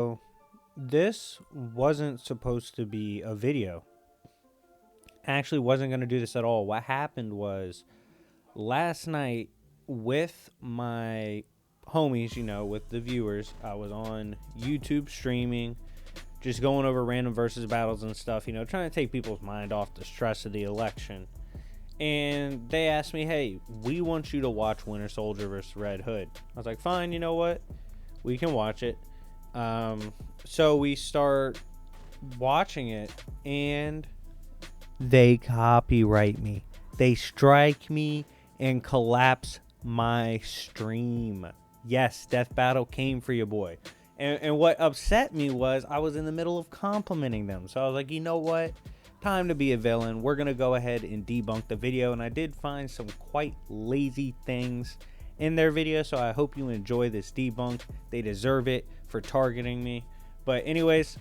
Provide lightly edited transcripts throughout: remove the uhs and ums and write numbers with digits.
So this wasn't supposed to be a video. I actually wasn't going to do this at all. What happened was last night with my homies, with the viewers, I was on YouTube streaming, just going over random versus battles and stuff, trying to take people's mind off the stress of the election. And they asked me, hey, we want you to watch Winter Soldier versus Red Hood. I was like, fine, you know what? We can watch it. So we start watching it, and they copyright me. They strike me and collapse my stream. Yes, Death Battle came for you, boy. And what upset me was I was in the middle of complimenting them. So I was like, you know what? Time to be a villain. We're going to go ahead and debunk the video. And I did find some quite lazy things in their video. So I hope you enjoy this debunk. They deserve it for targeting me. But anyways,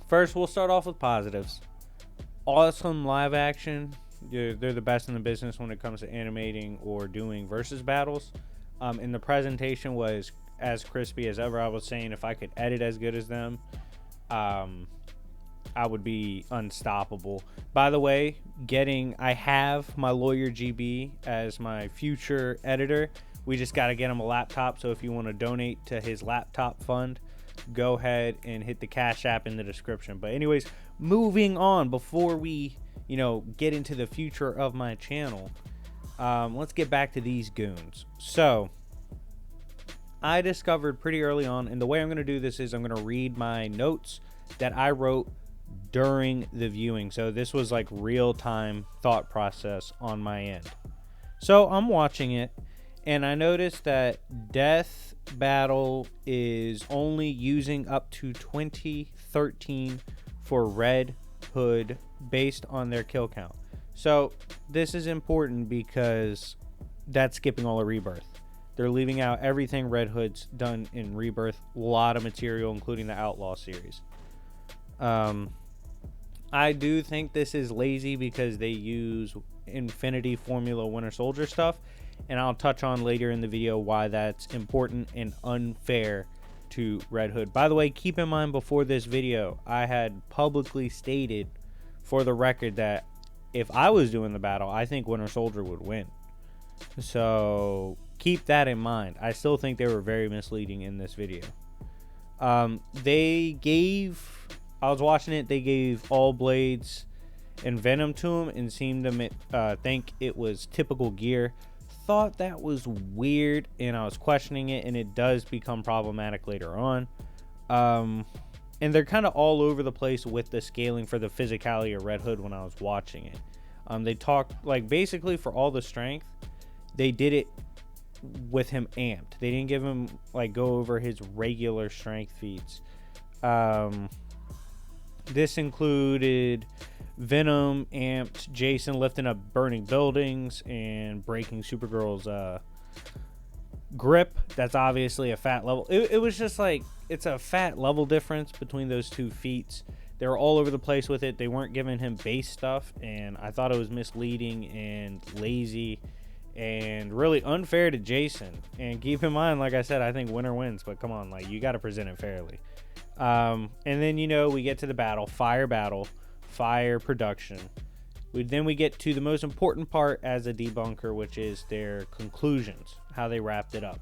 first we'll start off with positives. Awesome live action. They're the best in the business when it comes to animating or doing versus battles. And the presentation was as crispy as ever. I was saying if I could edit as good as them, I would be unstoppable. By the way, I have my lawyer GB as my future editor. We just got to get him a laptop. So if you want to donate to his laptop fund, go ahead and hit the Cash App in the description. But anyways, moving on before we, get into the future of my channel, let's get back to these goons. So I discovered pretty early on, and the way I'm going to do this is I'm going to read my notes that I wrote during the viewing. So this was like real-time thought process on my end. So I'm watching it, and I noticed that Death Battle is only using up to 2013 for Red Hood based on their kill count. So this is important because that's skipping all the Rebirth. They're leaving out everything Red Hood's done in Rebirth. A lot of material, including the Outlaw series. I do think this is lazy because they use Infinity Formula Winter Soldier stuff. And I'll touch on later in the video why that's important and unfair to Red Hood. By the way, keep in mind before this video, I had publicly stated for the record that if I was doing the battle, I think Winter Soldier would win. So keep that in mind. I still think they were very misleading in this video. I was watching it, they gave all blades and Venom to him and seemed to think it was typical gear. Thought that was weird, and I was questioning it, and it does become problematic later on. And they're kind of all over the place with the scaling for the physicality of Red Hood when I was watching it. They talked, like, basically for all the strength, they did it with him amped. They didn't give him, like, go over his regular strength feats. This included Venom amped Jason lifting up burning buildings and breaking Supergirl's grip. That's obviously a fat level. It was just like, it's a fat level difference between those two feats. They were all over the place with it. They weren't giving him base stuff, and I thought it was misleading and lazy and really unfair to Jason. And keep in mind, like I said, I think winner wins, but come on, like, you got to present it fairly. And then, we get to the battle, fire production. Then we get to the most important part as a debunker, which is their conclusions, how they wrapped it up.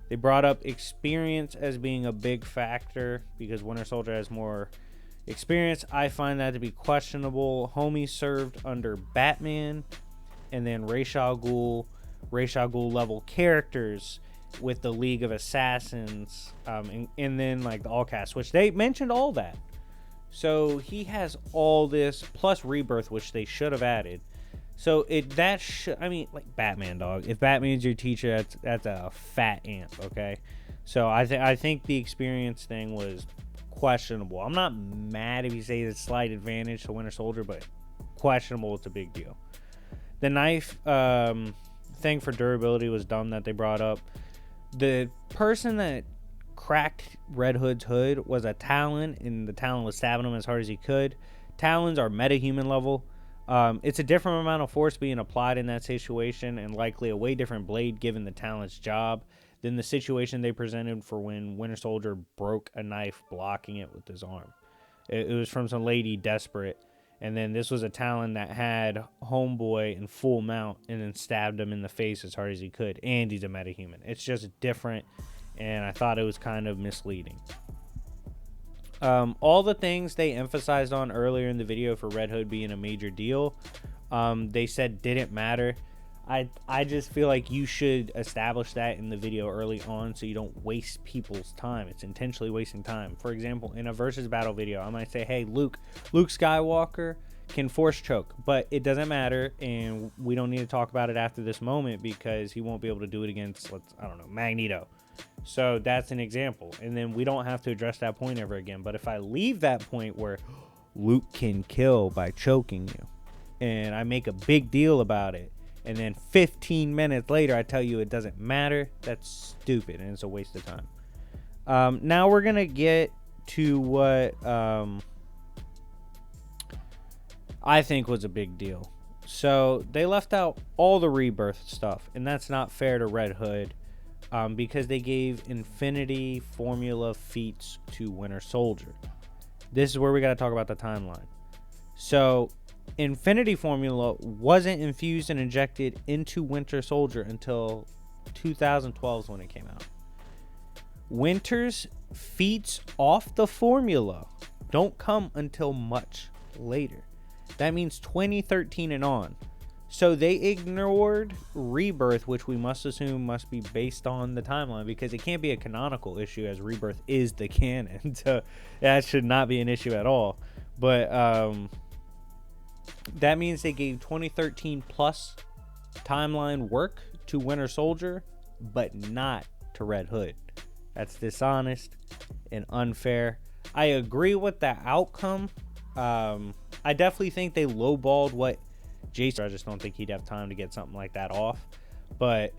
They brought up experience as being a big factor because Winter Soldier has more experience. I find that to be questionable. Homie served under Batman, and then Ra's al Ghul level characters with the League of Assassins, and then like the All Cast, which they mentioned all that. So he has all this plus Rebirth, which they should have added. So like Batman, dog. If Batman's your teacher, that's a fat amp, okay? So I think the experience thing was questionable. I'm not mad if you say it's a slight advantage to Winter Soldier, but questionable. It's a big deal. The knife thing for durability was dumb that they brought up. The person that cracked Red Hood's hood was a Talon, and the Talon was stabbing him as hard as he could. Talons are metahuman level. It's a different amount of force being applied in that situation, and likely a way different blade given the Talon's job. than the situation they presented for when Winter Soldier broke a knife blocking it with his arm. It was from some lady desperate. And then this was a Talon that had Homeboy in full mount and then stabbed him in the face as hard as he could. And he's a metahuman. It's just different. And I thought it was kind of misleading. All the things they emphasized on earlier in the video for Red Hood being a major deal, they said didn't matter. I just feel like you should establish that in the video early on so you don't waste people's time. It's intentionally wasting time. For example, in a versus battle video, I might say, hey, Luke Skywalker can force choke, but it doesn't matter, and we don't need to talk about it after this moment because he won't be able to do it against, I don't know, Magneto. So that's an example, and then we don't have to address that point ever again. But if I leave that point where Luke can kill by choking you, and I make a big deal about it, and then 15 minutes later I tell you it doesn't matter, that's stupid and it's a waste of time. Now we're gonna get to what I think was a big deal. So they left out all the rebirth stuff, and that's not fair to Red Hood, because they gave Infinity Formula feats to Winter Soldier. This is where we got to talk about the timeline. So Infinity Formula wasn't infused and injected into Winter Soldier until 2012 is when it came out. Winter's feats off the formula don't come until much later. That means 2013 and on. So they ignored Rebirth, which we must assume must be based on the timeline, because it can't be a canonical issue as Rebirth is the canon. So that should not be an issue at all. But that means they gave 2013 plus timeline work to Winter Soldier, but not to Red Hood. That's dishonest and unfair. I agree with the outcome. I definitely think they lowballed what Jason. I just don't think he'd have time to get something like that off. But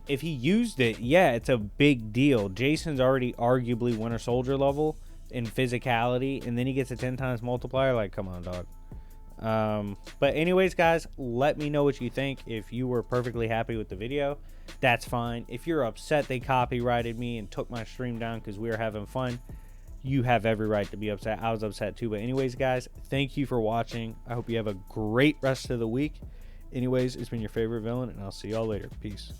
if he used it, yeah, it's a big deal. Jason's already arguably Winter Soldier level in physicality, and then he gets a 10 times multiplier. Like, come on, dog. But anyways, guys, let me know what you think. If you were perfectly happy with the video, that's fine. If you're upset they copyrighted me and took my stream down because we were having fun, you have every right to be upset. I was upset too. But anyways, guys, thank you for watching. I hope you have a great rest of the week. Anyways, it's been your favorite villain, and I'll see y'all later. Peace.